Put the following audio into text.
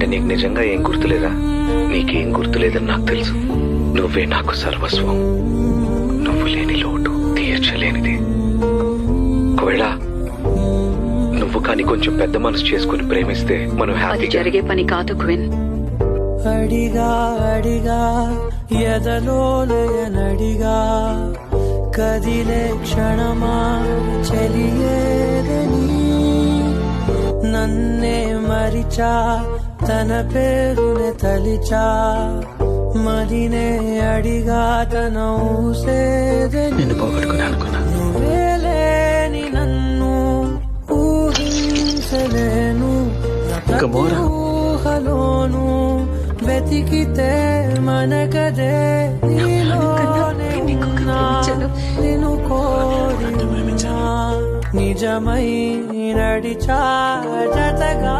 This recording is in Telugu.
అంటే నీకు నిజంగా ఏం గుర్తులేదా? నీకేం గుర్తులేదని నాకు తెలుసు. నువ్వే నాకు సర్వస్వం. నువ్వు లేని లోటు తీర్చలేనిది. ఒకవేళ నువ్వు కానీ కొంచెం పెద్ద మనసు చేసుకుని ప్రేమిస్తే మనం అది హ్యాపీగా. జరిగే పని కాదు క్విన్. అడిగా అడిగా ఎదలోలయనడిగా కదిలే క్షణమా చెలియేదని నన్నే మరిచా తన పేరునే తలిచా మదినే అడిగా తన ఊసేదని నిన్ను పోగొట్టుకుని అనుకున్నా. నువ్వేలేని నన్ను ఊహించలేను ఊహలోను వెతికితే మనకదే నీలోనే ఉన్నా నిన్ను కోరి ఉన్నా నిజమై నడిచా జతగా